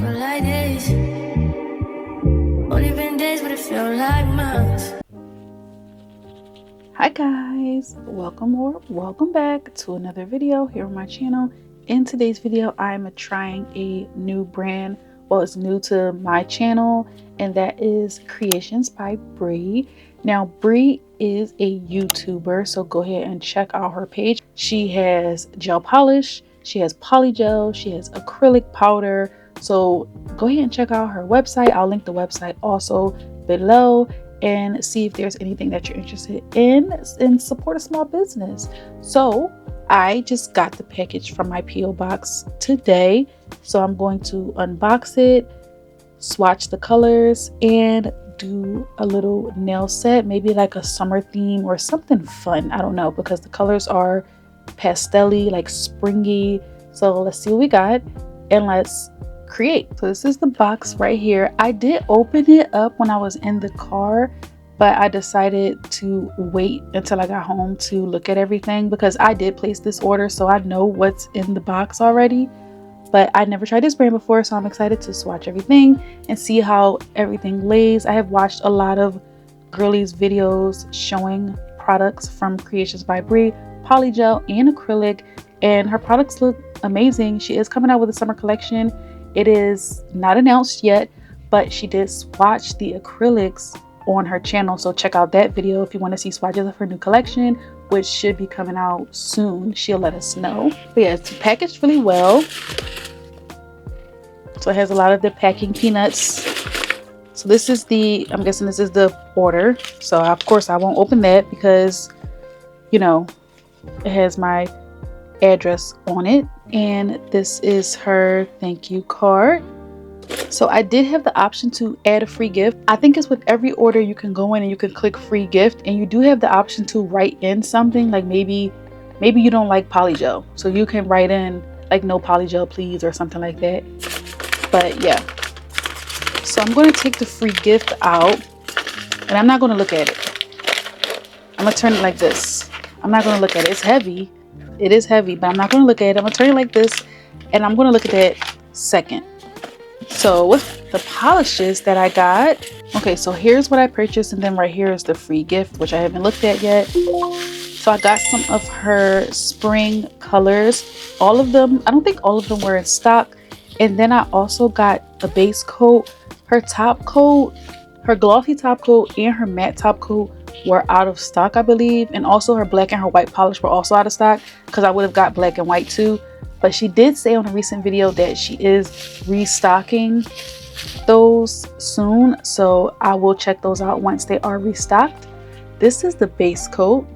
feel like this. Only been days, but it feel like months. Hi guys, welcome or welcome back to another video here on my channel. In today's video, I'm trying a new brand. Well, it's new to my channel, and that is Creations by Brii. Now, Brii is a YouTuber, so go ahead and check out her page. She has gel polish, she has polygel, she has acrylic powder. So go ahead and check out her website. I'll link the website also below, and see if there's anything that you're interested in and support a small business. So I just got the package from my PO box today, so I'm going to unbox it, swatch the colors, and do a little nail set, maybe like a summer theme or something fun. I don't know, because the colors are pastel-y, like springy. So let's see what we got and let's create. So this is the box right here. I did open it up when I was in the car, but I decided to wait until I got home to look at everything because I did place this order, so I know what's in the box already. But I never tried this brand before, so I'm excited to swatch everything and see how everything lays. I have watched a lot of girlies videos showing products from Creations by Brii, polygel and acrylic, and her products look amazing. She is coming out with a summer collection. It is not announced yet, but she did swatch the acrylics on her channel, so check out that video if you want to see swatches of her new collection, which should be coming out soon. She'll let us know. But yeah, it's packaged really well. So it has a lot of the packing peanuts. So this is the, I'm guessing this is the order. So of course I won't open that because, you know, it has my address on it. And this is her thank you card. So I did have the option to add a free gift. I think it's with every order you can go in and you can click free gift, and you do have the option to write in something, like maybe you don't like polygel, so you can write in like no polygel please or something like that. But yeah, so I'm going to take the free gift out and I'm not going to look at it. I'm gonna turn it like this. I'm not going to look at it. It's heavy. It is heavy, but I'm not going to look at it. I'm going to turn it like this, and I'm going to look at that second. So with the polishes that I got, okay, so here's what I purchased, and then right here is the free gift, which I haven't looked at yet. So I got some of her spring colors. All of them, I don't think all of them were in stock. And then I also got a base coat. Her top coat, her glossy top coat and her matte top coat were out of stock, I believe. And also her black and her white polish were also out of stock, because I would have got black and white too. But she did say on a recent video that she is restocking those soon, so I will check those out once they are restocked. This is the base coat,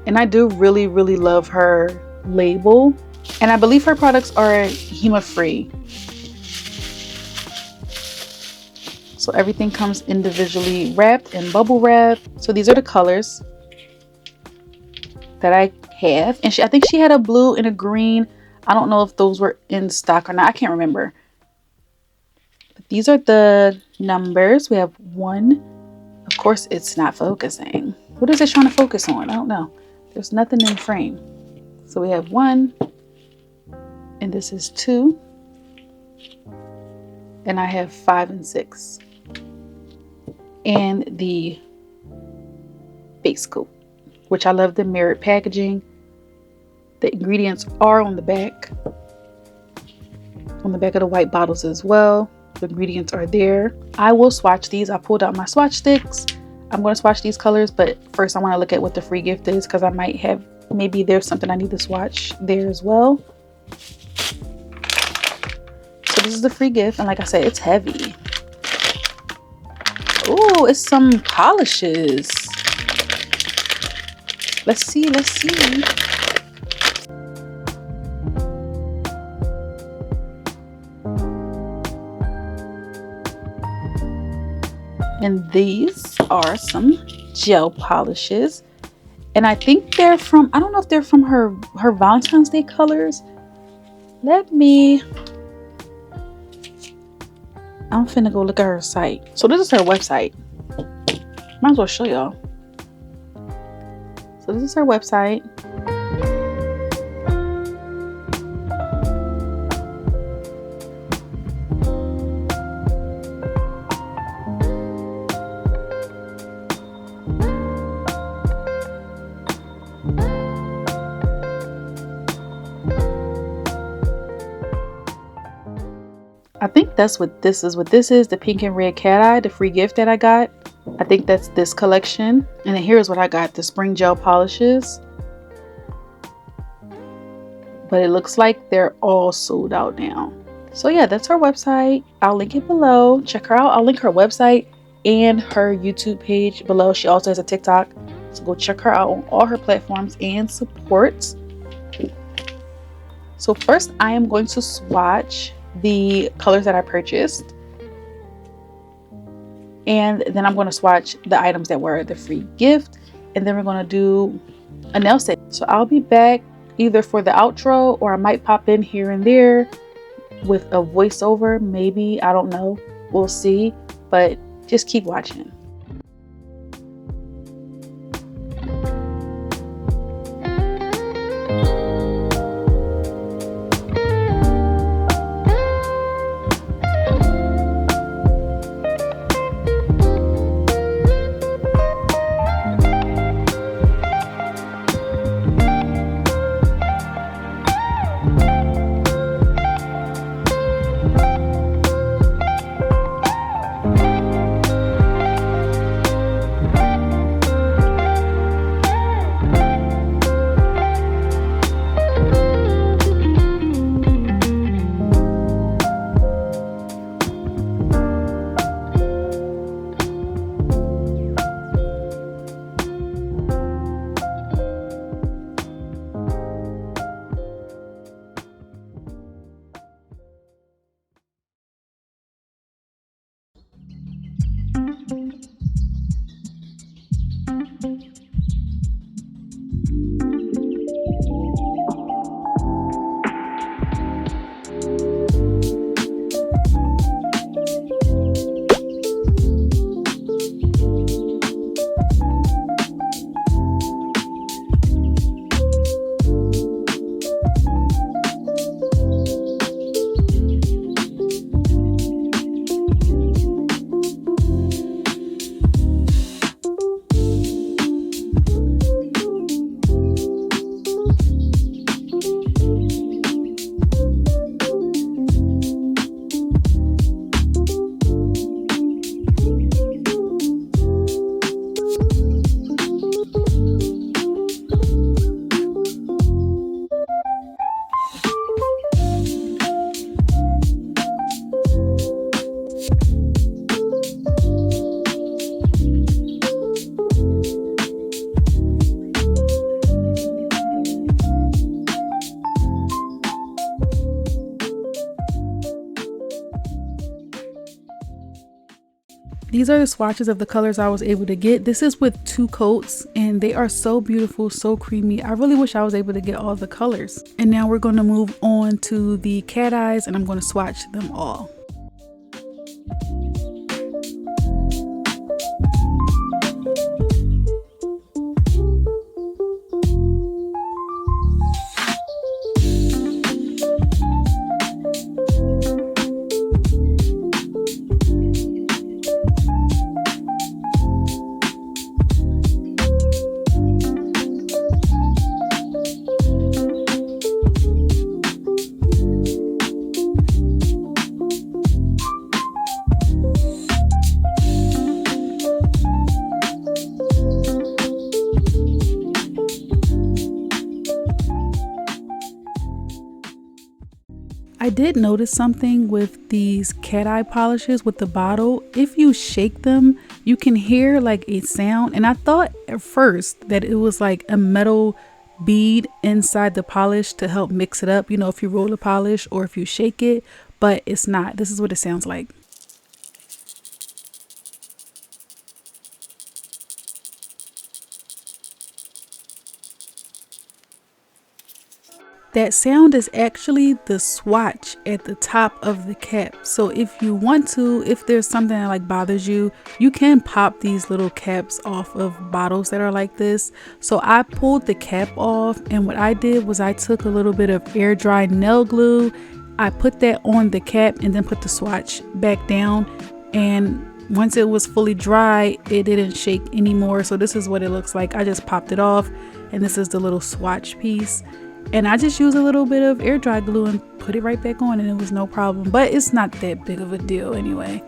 and I do really love her label, and I believe her products are HEMA free. So everything comes individually wrapped in bubble wrap. So these are the colors that I have, and I think she had a blue and a green. I don't know if those were in stock or not. I can't remember. But these are the numbers. We have 1. Of course, it's not focusing. What is it trying to focus on? I don't know. There's nothing in frame. So we have 1, and this is 2, and I have 5 and 6, and the base coat, which I love the mirrored packaging. The ingredients are on the back of the white bottles as well. The ingredients are there. I will swatch these. I pulled out my swatch sticks. I'm going to swatch these colors, but first I want to look at what the free gift is, because I might have, maybe there's something I need to swatch there as well. So this is the free gift, and like I said, it's heavy. Oh, it's some polishes. Let's see. And these are some gel polishes, and I think they're from, I don't know if they're from her Valentine's Day colors. I'm finna go look at her site. So this is her website. Might as well show y'all. So this is her website. I think that's what this is. What this is, the pink and red cat eye, the free gift that I got. I think that's this collection. And then here's what I got, the spring gel polishes. But it looks like they're all sold out now. So yeah, that's her website. I'll link it below. Check her out. I'll link her website and her YouTube page below. She also has a TikTok. So go check her out on all her platforms and support. So first I am going to swatch the colors that I purchased. And then I'm going to swatch the items that were the free gift. And then we're going to do a nail set. So I'll be back either for the outro, or I might pop in here and there with a voiceover, maybe, I don't know, we'll see, but just keep watching. These are the swatches of the colors I was able to get. This is with 2 coats and they are so beautiful, so creamy. I really wish I was able to get all the colors. And now we're going to move on to the cat eyes and I'm going to swatch them all. I did notice something with these cat eye polishes with the bottle. If you shake them, you can hear like a sound. And I thought at first that it was like a metal bead inside the polish to help mix it up, you know, if you roll the polish or if you shake it, but it's not. This is what it sounds like. That sound is actually the swatch at the top of the cap. So if you want to, if there's something that like bothers you, you can pop these little caps off of bottles that are like this. So I pulled the cap off, and what I did was I took a little bit of air dry nail glue. I put that on the cap and then put the swatch back down, and once it was fully dry, it didn't shake anymore. So this is what it looks like. I just popped it off, and this is the little swatch piece. And I just used a little bit of air dry glue and put it right back on, and it was no problem. But it's not that big of a deal anyway.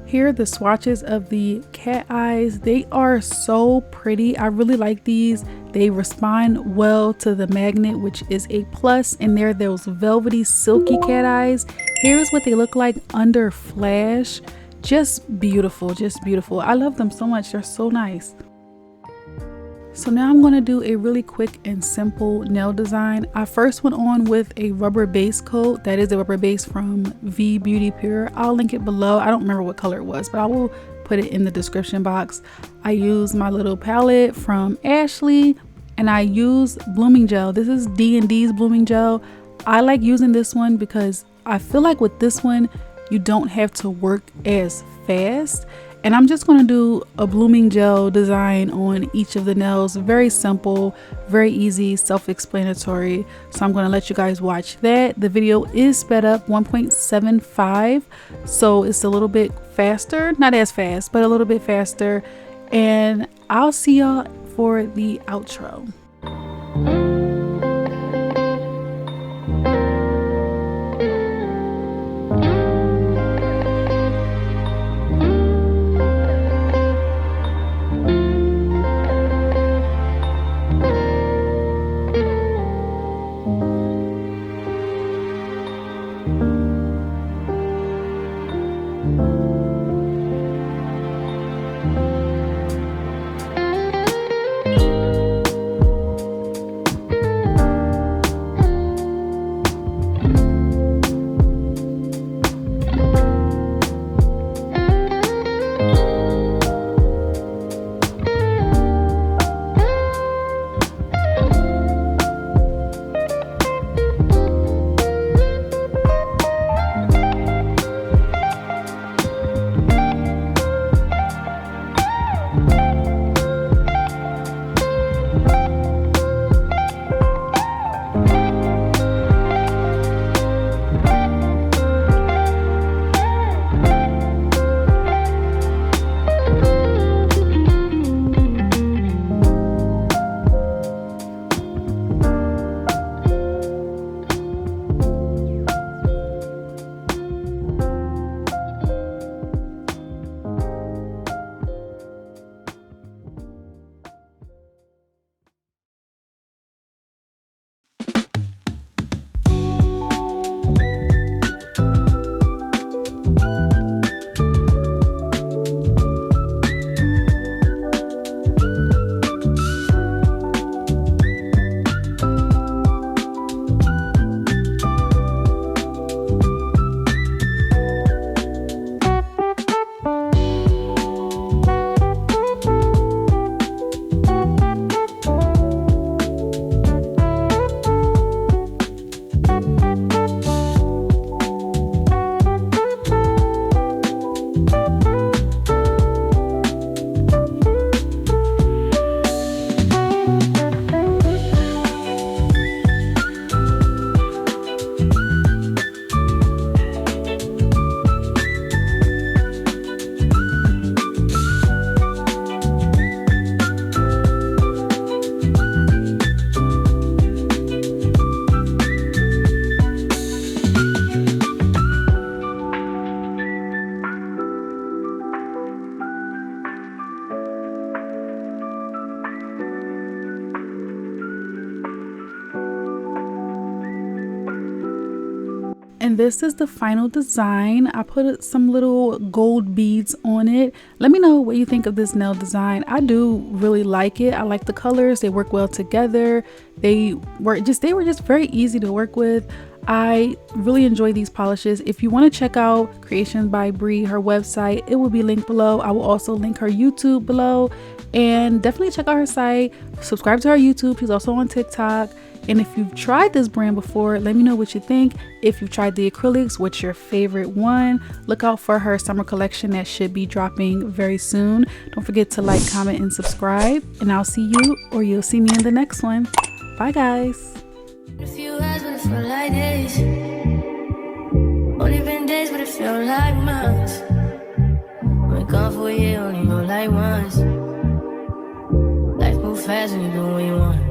Here are the swatches of the cat eyes. They are so pretty. I really like these. They respond well to the magnet, which is a plus. And they're those velvety, silky cat eyes. Here's what they look like under flash. Just beautiful, just beautiful. I love them so much. They're so nice. So now I'm going to do a really quick and simple nail design. I first went on with a rubber base coat. That is a rubber base from V Beauty Pure. I'll link it below. I don't remember what color it was, but I will put it in the description box. I used my little palette from Ashley, and I used blooming gel. This is D&D's blooming gel. I like using this one because I feel like with this one, you don't have to work as fast. And I'm just going to do a blooming gel design on each of the nails. Very simple, very easy, self-explanatory. So I'm going to let you guys watch that. The video is sped up 1.75, so it's a little bit faster. Not as fast, but a little bit faster. And I'll see y'all for the outro. and this is the final design. I put some little gold beads on it. Let me know what you think of this nail design. I do really like it. I like the colors. They work well together. They were just very easy to work with. I really enjoy these polishes. If you want to check out Creations by Brii, her website, it will be linked below. I will also link her YouTube below, and definitely check out her site. Subscribe to her YouTube. She's also on TikTok. And if you've tried this brand before, let me know what you think. If you've tried the acrylics, what's your favorite one? Look out for her summer collection that should be dropping very soon. Don't forget to like, comment, and subscribe. And I'll see you, or you'll see me in the next one. Bye, guys. A few hours, but it felt like days. Only been days, but it felt like months. Been gone for a year, only know like once. Life moves fast when you do what you want.